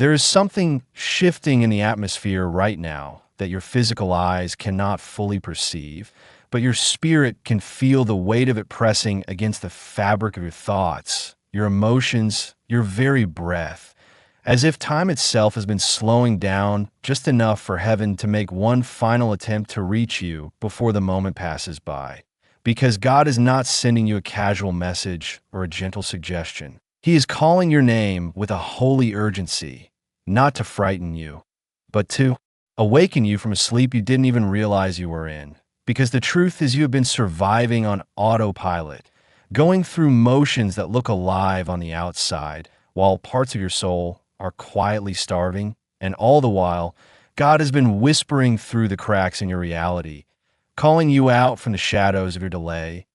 There is something shifting in the atmosphere right now that your physical eyes cannot fully perceive, but your spirit can feel the weight of it pressing against the fabric of your thoughts, your emotions, your very breath, as if time itself has been slowing down just enough for heaven to make one final attempt to reach you before the moment passes by. Because God is not sending you a casual message or a gentle suggestion. He is calling your name with a holy urgency, not to frighten you, but to awaken you from a sleep you didn't even realize you were in. Because the truth is you have been surviving on autopilot, going through motions that look alive on the outside, while parts of your soul are quietly starving, and all the while, God has been whispering through the cracks in your reality, calling you out from the shadows of your delay,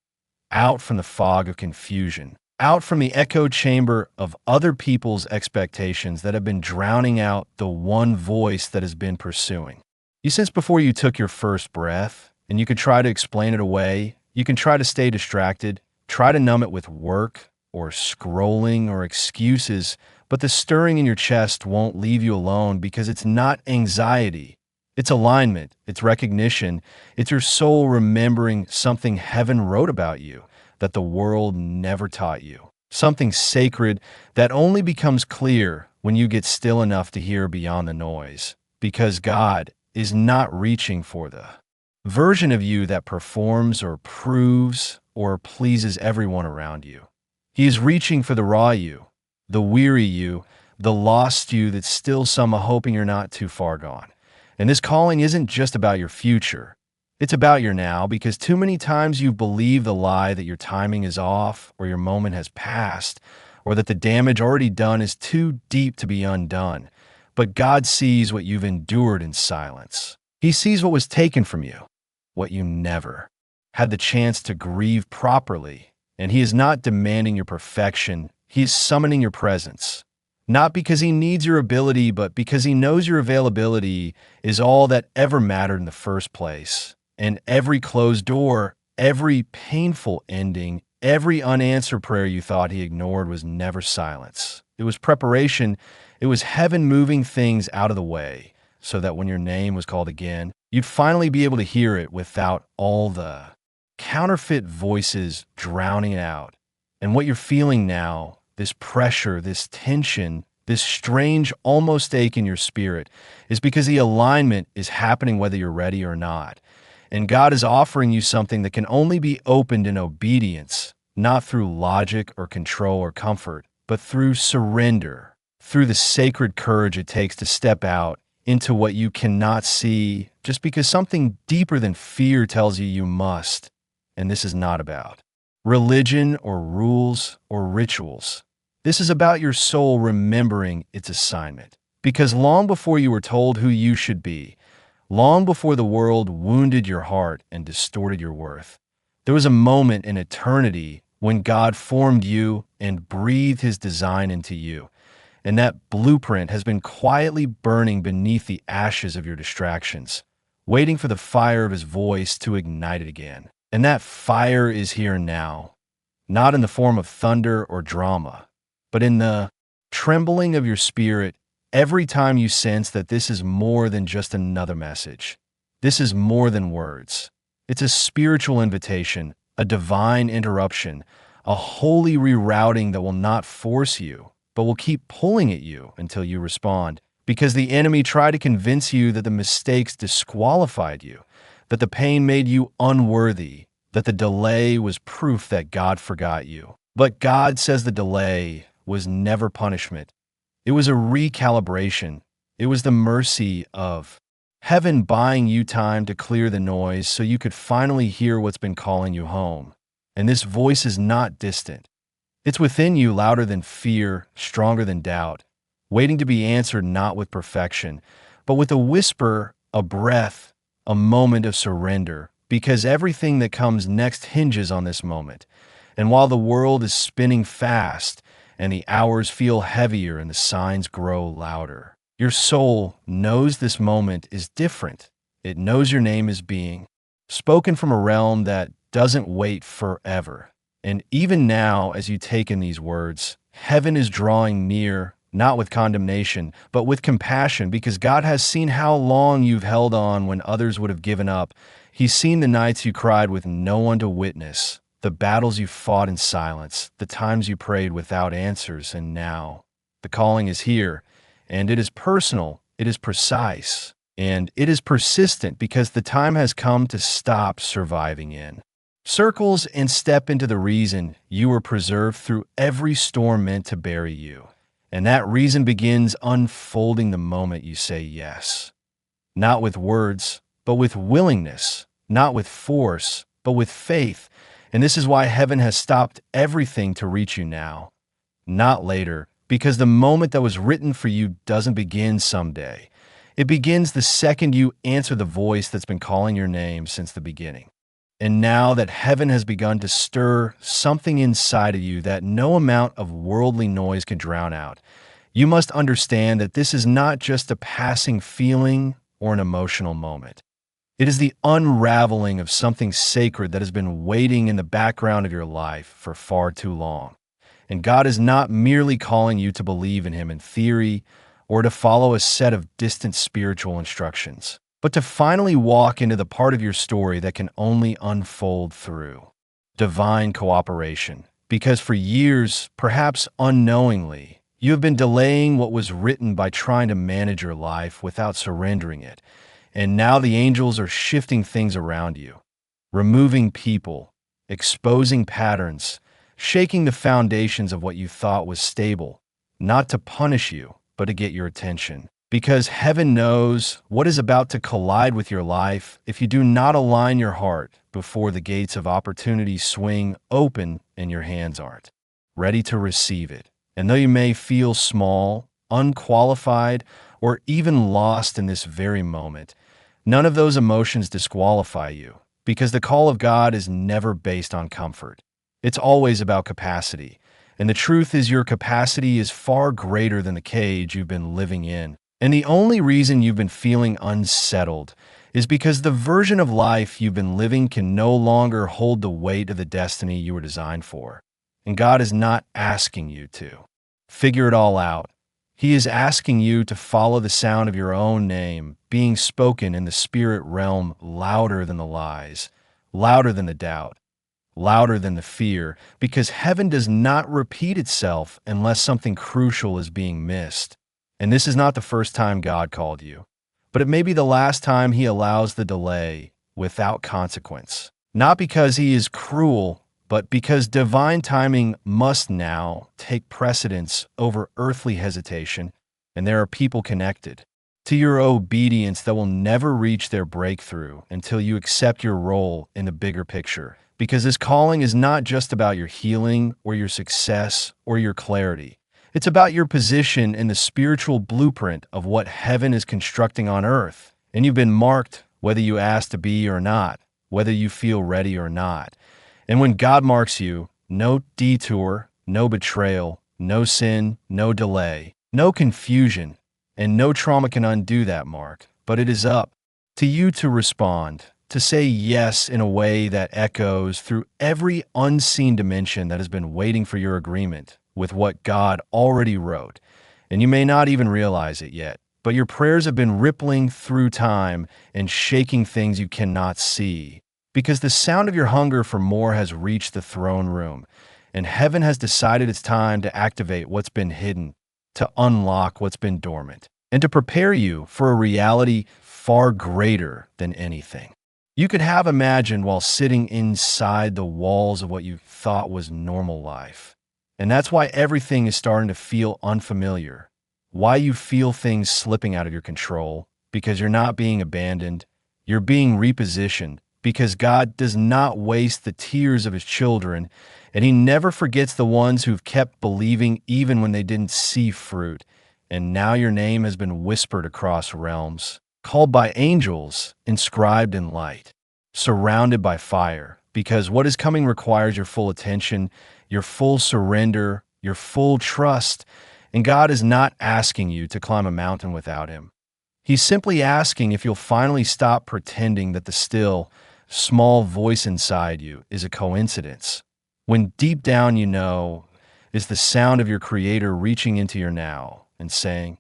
out from the fog of confusion, out from the echo chamber of other people's expectations that have been drowning out the one voice that has been pursuing. You sense before you took your first breath, and you could try to explain it away, you can try to stay distracted, try to numb it with work or scrolling or excuses, but the stirring in your chest won't leave you alone because it's not anxiety. It's alignment, it's recognition, it's your soul remembering something heaven wrote about you that the world never taught you. Something sacred that only becomes clear when you get still enough to hear beyond the noise. Because God is not reaching for the version of you that performs or proves or pleases everyone around you. He is reaching for the raw you, the weary you, the lost you that's still somehow hoping you're not too far gone. And this calling isn't just about your future. It's about your now, because too many times you've believed the lie that your timing is off or your moment has passed or that the damage already done is too deep to be undone. But God sees what you've endured in silence. He sees what was taken from you, what you never had the chance to grieve properly. And He is not demanding your perfection. He is summoning your presence. Not because He needs your ability, but because He knows your availability is all that ever mattered in the first place. And every closed door, every painful ending, every unanswered prayer you thought He ignored was never silence. It was preparation. It was heaven moving things out of the way so that when your name was called again, you'd finally be able to hear it without all the counterfeit voices drowning it out. And what you're feeling now, this pressure, this tension, this strange almost ache in your spirit, is because the alignment is happening whether you're ready or not. And God is offering you something that can only be opened in obedience, not through logic or control or comfort, but through surrender, through the sacred courage it takes to step out into what you cannot see just because something deeper than fear tells you you must. And this is not about religion or rules or rituals. This is about your soul remembering its assignment. Because long before you were told who you should be, long before the world wounded your heart and distorted your worth, there was a moment in eternity when God formed you and breathed His design into you. And that blueprint has been quietly burning beneath the ashes of your distractions, waiting for the fire of His voice to ignite it again. And that fire is here now, not in the form of thunder or drama, but in the trembling of your spirit every time you sense that this is more than just another message. This is more than words. It's a spiritual invitation, a divine interruption, a holy rerouting that will not force you, but will keep pulling at you until you respond. Because the enemy tried to convince you that the mistakes disqualified you, that the pain made you unworthy, that the delay was proof that God forgot you. But God says the delay was never punishment. It was a recalibration. It was the mercy of heaven buying you time to clear the noise so you could finally hear what's been calling you home. And this voice is not distant. It's within you, louder than fear, stronger than doubt, waiting to be answered not with perfection, but with a whisper, a breath, a moment of surrender, because everything that comes next hinges on this moment. And while the world is spinning fast and the hours feel heavier and the signs grow louder, your soul knows this moment is different. It knows your name is being spoken from a realm that doesn't wait forever. And even now, as you take in these words, heaven is drawing near, not with condemnation, but with compassion, because God has seen how long you've held on when others would have given up. He's seen the nights you cried with no one to witness, the battles you fought in silence, the times you prayed without answers, and now the calling is here, and it is personal, it is precise, and it is persistent because the time has come to stop surviving in circles and step into the reason you were preserved through every storm meant to bury you. And that reason begins unfolding the moment you say yes. Not with words, but with willingness. Not with force, but with faith. And this is why heaven has stopped everything to reach you now, not later, because the moment that was written for you doesn't begin someday. It begins the second you answer the voice that's been calling your name since the beginning. And now that heaven has begun to stir something inside of you that no amount of worldly noise can drown out, you must understand that this is not just a passing feeling or an emotional moment. It is the unraveling of something sacred that has been waiting in the background of your life for far too long. And God is not merely calling you to believe in Him in theory or to follow a set of distant spiritual instructions, but to finally walk into the part of your story that can only unfold through divine cooperation. Because for years, perhaps unknowingly, you have been delaying what was written by trying to manage your life without surrendering it. And now the angels are shifting things around you, removing people, exposing patterns, shaking the foundations of what you thought was stable, not to punish you, but to get your attention. Because heaven knows what is about to collide with your life if you do not align your heart before the gates of opportunity swing open and your hands aren't ready to receive it. And though you may feel small, unqualified, or even lost in this very moment, none of those emotions disqualify you, because the call of God is never based on comfort. It's always about capacity. And the truth is your capacity is far greater than the cage you've been living in. And the only reason you've been feeling unsettled is because the version of life you've been living can no longer hold the weight of the destiny you were designed for. And God is not asking you to figure it all out. He is asking you to follow the sound of your own name being spoken in the spirit realm louder than the lies, louder than the doubt, louder than the fear, because heaven does not repeat itself unless something crucial is being missed. And this is not the first time God called you, but it may be the last time He allows the delay without consequence. Not because He is cruel, but because divine timing must now take precedence over earthly hesitation, and there are people connected to your obedience that will never reach their breakthrough until you accept your role in the bigger picture. Because this calling is not just about your healing or your success or your clarity. It's about your position in the spiritual blueprint of what heaven is constructing on earth. And you've been marked whether you ask to be or not, whether you feel ready or not. And when God marks you, no detour, no betrayal, no sin, no delay, no confusion, and no trauma can undo that mark. But it is up to you to respond, to say yes in a way that echoes through every unseen dimension that has been waiting for your agreement with what God already wrote. And you may not even realize it yet, but your prayers have been rippling through time and shaking things you cannot see. Because the sound of your hunger for more has reached the throne room, and heaven has decided it's time to activate what's been hidden, to unlock what's been dormant, and to prepare you for a reality far greater than anything you could have imagined while sitting inside the walls of what you thought was normal life. And that's why everything is starting to feel unfamiliar, why you feel things slipping out of your control, because you're not being abandoned, you're being repositioned, because God does not waste the tears of His children, and He never forgets the ones who've kept believing even when they didn't see fruit. And now your name has been whispered across realms, called by angels, inscribed in light, surrounded by fire, because what is coming requires your full attention, your full surrender, your full trust. And God is not asking you to climb a mountain without Him. He's simply asking if you'll finally stop pretending that the still, small voice inside you is a coincidence, when deep down you know is the sound of your Creator reaching into your now, and saying,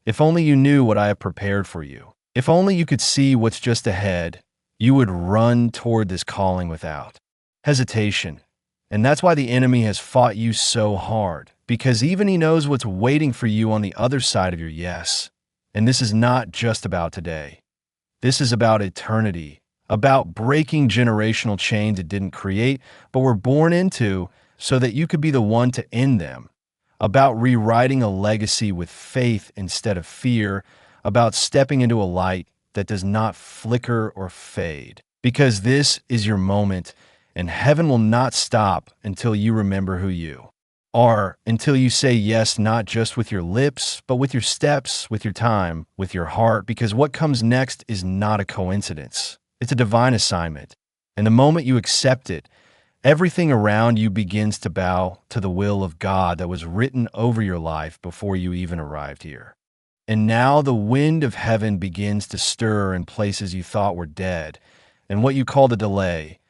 "If only you knew what I have prepared for you. If only you could see what's just ahead, you would run toward this calling without hesitation." And that's why the enemy has fought you so hard, because even he knows what's waiting for you on the other side of your yes. And this is not just about today. This is about eternity, about breaking generational chains it didn't create, but were born into so that you could be the one to end them, about rewriting a legacy with faith instead of fear, about stepping into a light that does not flicker or fade. Because this is your moment, and heaven will not stop until you remember who you are, until you say yes not just with your lips, but with your steps, with your time, with your heart, because what comes next is not a coincidence. It's a divine assignment. And the moment you accept it, everything around you begins to bow to the will of God that was written over your life before you even arrived here. And now the wind of heaven begins to stir in places you thought were dead, and what you called a delay.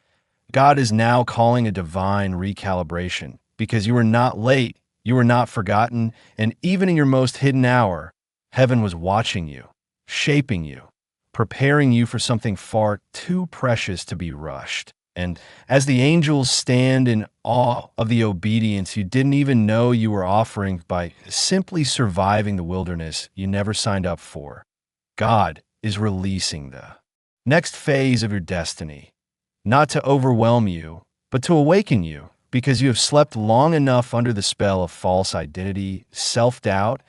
God is now calling a divine recalibration, because you were not late, you were not forgotten, and even in your most hidden hour, heaven was watching you, shaping you, preparing you for something far too precious to be rushed. And as the angels stand in awe of the obedience you didn't even know you were offering by simply surviving the wilderness you never signed up for, God is releasing the next phase of your destiny, not to overwhelm you, but to awaken you, because you have slept long enough under the spell of false identity, self-doubt,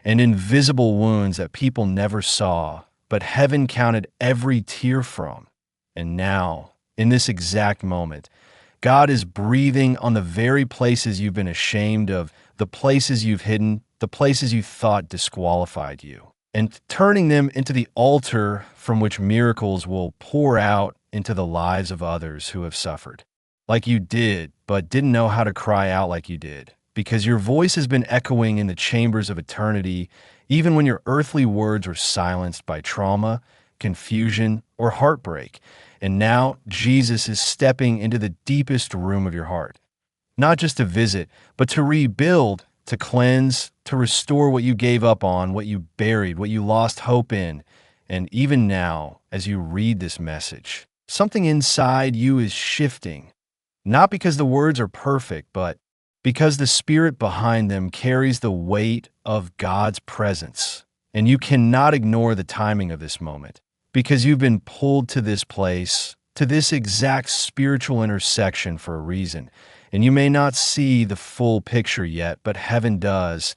and invisible wounds that people never saw, but heaven counted every tear from. And now, in this exact moment, God is breathing on the very places you've been ashamed of, the places you've hidden, the places you thought disqualified you, and turning them into the altar from which miracles will pour out into the lives of others who have suffered like you did, but didn't know how to cry out like you did, because your voice has been echoing in the chambers of eternity, even when your earthly words were silenced by trauma, confusion, or heartbreak. And now Jesus is stepping into the deepest room of your heart, not just to visit, but to rebuild, to cleanse, to restore what you gave up on, what you buried, what you lost hope in. And even now, as you read this message, something inside you is shifting, not because the words are perfect, but because the spirit behind them carries the weight of God's presence. And you cannot ignore the timing of this moment, because you've been pulled to this place, to this exact spiritual intersection for a reason. And you may not see the full picture yet, but heaven does.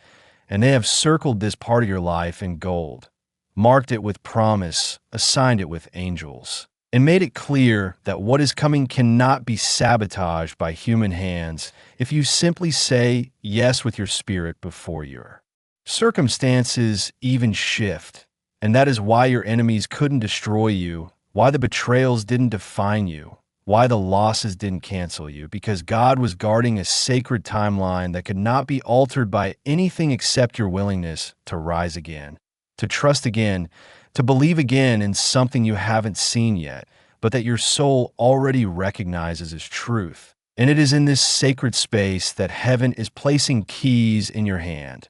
And they have circled this part of your life in gold, marked it with promise, assigned it with angels, and made it clear that what is coming cannot be sabotaged by human hands if you simply say yes with your spirit before your circumstances even shift. And that is why your enemies couldn't destroy you, why the betrayals didn't define you, why the losses didn't cancel you, because God was guarding a sacred timeline that could not be altered by anything except your willingness to rise again, to trust again, to believe again in something you haven't seen yet, but that your soul already recognizes as truth. And it is in this sacred space that heaven is placing keys in your hand,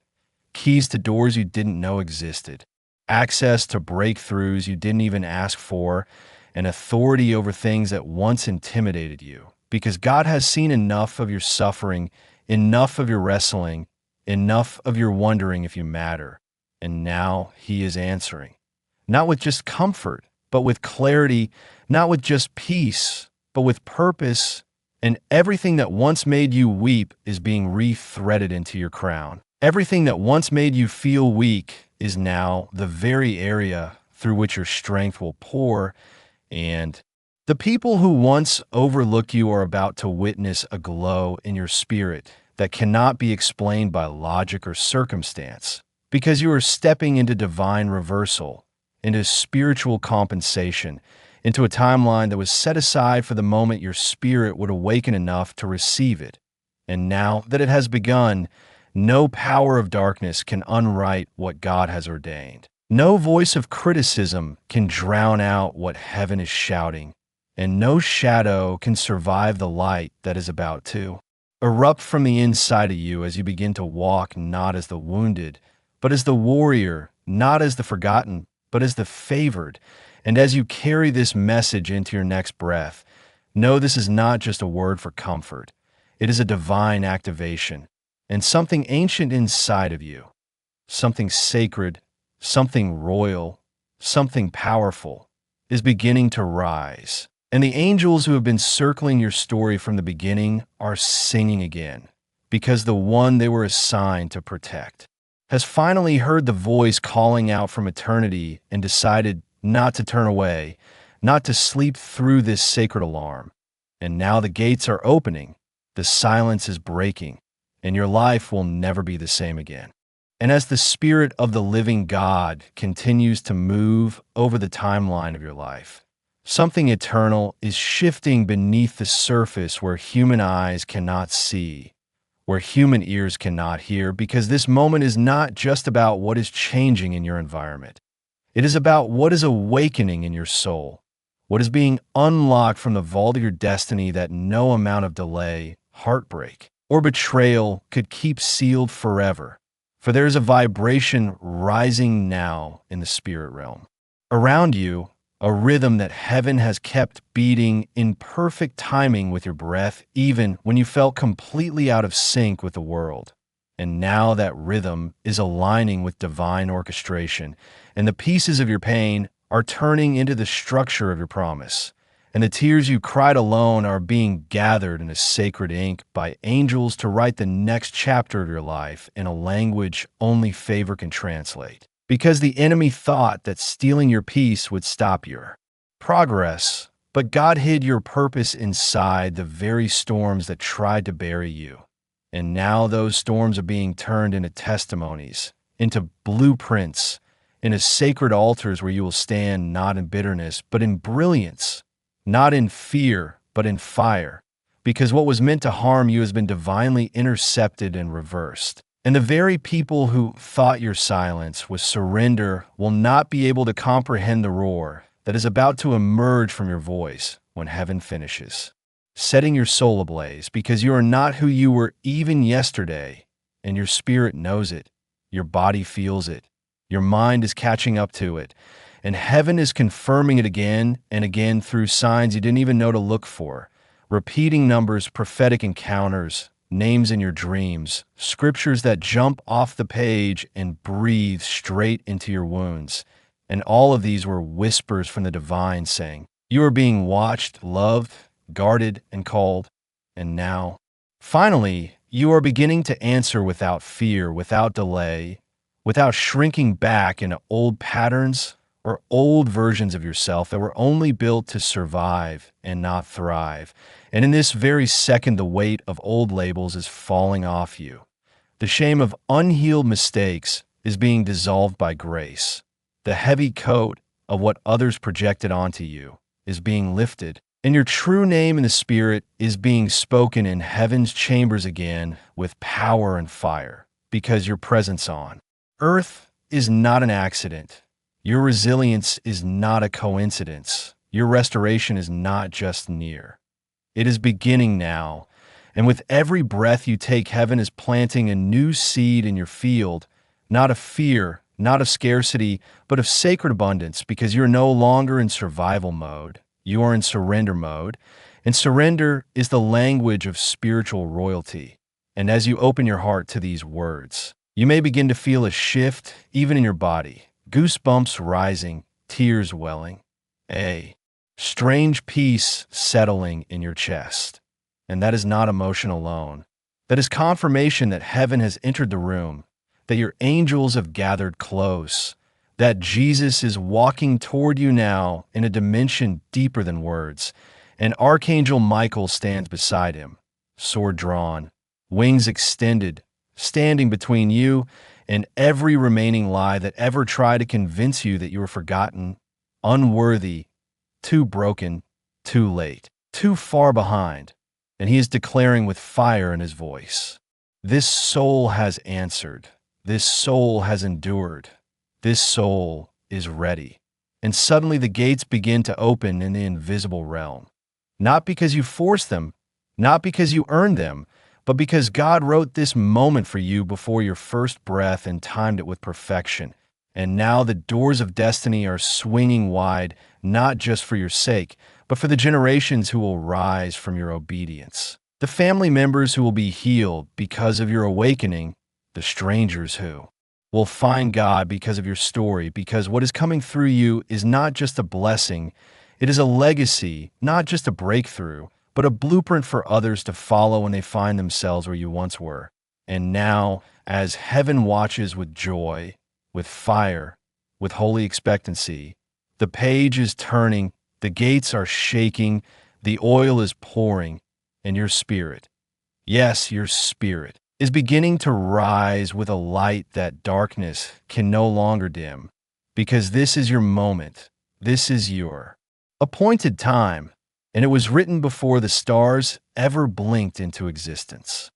keys to doors you didn't know existed, access to breakthroughs you didn't even ask for, and authority over things that once intimidated you. Because God has seen enough of your suffering, enough of your wrestling, enough of your wondering if you matter. And now He is answering. Not with just comfort, but with clarity, not with just peace, but with purpose. And everything that once made you weep is being re-threaded into your crown. Everything that once made you feel weak is now the very area through which your strength will pour. And the people who once overlooked you are about to witness a glow in your spirit that cannot be explained by logic or circumstance, because you are stepping into divine reversal, into spiritual compensation, into a timeline that was set aside for the moment your spirit would awaken enough to receive it. And now that it has begun, no power of darkness can unwrite what God has ordained. No voice of criticism can drown out what heaven is shouting, and no shadow can survive the light that is about to erupt from the inside of you as you begin to walk not as the wounded, but as the warrior, not as the forgotten, but as the favored. And as you carry this message into your next breath, know this is not just a word for comfort. It is a divine activation, and something ancient inside of you, something sacred, something royal, something powerful, is beginning to rise. And the angels who have been circling your story from the beginning are singing again, because the one they were assigned to protect has finally heard the voice calling out from eternity and decided not to turn away, not to sleep through this sacred alarm. And now the gates are opening, the silence is breaking, and your life will never be the same again. And as the Spirit of the living God continues to move over the timeline of your life, something eternal is shifting beneath the surface where human eyes cannot see, where human ears cannot hear, because this moment is not just about what is changing in your environment. It is about what is awakening in your soul, what is being unlocked from the vault of your destiny that no amount of delay, heartbreak, or betrayal could keep sealed forever. For there is a vibration rising now in the spirit realm. Around you, a rhythm that heaven has kept beating in perfect timing with your breath, even when you felt completely out of sync with the world. And now that rhythm is aligning with divine orchestration, and the pieces of your pain are turning into the structure of your promise. And the tears you cried alone are being gathered in a sacred ink by angels to write the next chapter of your life in a language only favor can translate. Because the enemy thought that stealing your peace would stop your progress, but God hid your purpose inside the very storms that tried to bury you. And now those storms are being turned into testimonies, into blueprints, into sacred altars where you will stand not in bitterness, but in brilliance, not in fear, but in fire, because what was meant to harm you has been divinely intercepted and reversed. And the very people who thought your silence was surrender will not be able to comprehend the roar that is about to emerge from your voice when heaven finishes, setting your soul ablaze, because you are not who you were even yesterday, and your spirit knows it, your body feels it, your mind is catching up to it, and heaven is confirming it again and again through signs you didn't even know to look for, repeating numbers, prophetic encounters, names in your dreams, scriptures that jump off the page and breathe straight into your wounds. And all of these were whispers from the divine saying, you are being watched, loved, guarded, and called. And now, finally, you are beginning to answer without fear, without delay, without shrinking back into old patterns or old versions of yourself that were only built to survive and not thrive. And in this very second, the weight of old labels is falling off you. The shame of unhealed mistakes is being dissolved by grace. The heavy coat of what others projected onto you is being lifted, and your true name in the Spirit is being spoken in heaven's chambers again with power and fire, because your presence on earth is not an accident. Your resilience is not a coincidence. Your restoration is not just near. It is beginning now, and with every breath you take, heaven is planting a new seed in your field, not of fear, not of scarcity, but of sacred abundance, because you're no longer in survival mode. You are in surrender mode, and surrender is the language of spiritual royalty. And as you open your heart to these words, you may begin to feel a shift even in your body. Goosebumps rising, tears welling, a strange peace settling in your chest. And that is not emotion alone. That is confirmation that heaven has entered the room, that your angels have gathered close, that Jesus is walking toward you now in a dimension deeper than words, and Archangel Michael stands beside him, sword drawn, wings extended, standing between you and every remaining lie that ever tried to convince you that you were forgotten, unworthy, too broken, too late, too far behind. And he is declaring with fire in his voice, this soul has answered, this soul has endured, this soul is ready. And suddenly the gates begin to open in the invisible realm, not because you forced them, not because you earned them, but because God wrote this moment for you before your first breath and timed it with perfection. And now the doors of destiny are swinging wide, not just for your sake, but for the generations who will rise from your obedience. The family members who will be healed because of your awakening, the strangers who will find God because of your story, because what is coming through you is not just a blessing, it is a legacy, not just a breakthrough, but a blueprint for others to follow when they find themselves where you once were. And now, as heaven watches with joy, with fire, with holy expectancy, the page is turning, the gates are shaking, the oil is pouring, and your spirit, yes, your spirit, is beginning to rise with a light that darkness can no longer dim. Because this is your moment, this is your appointed time, and it was written before the stars ever blinked into existence.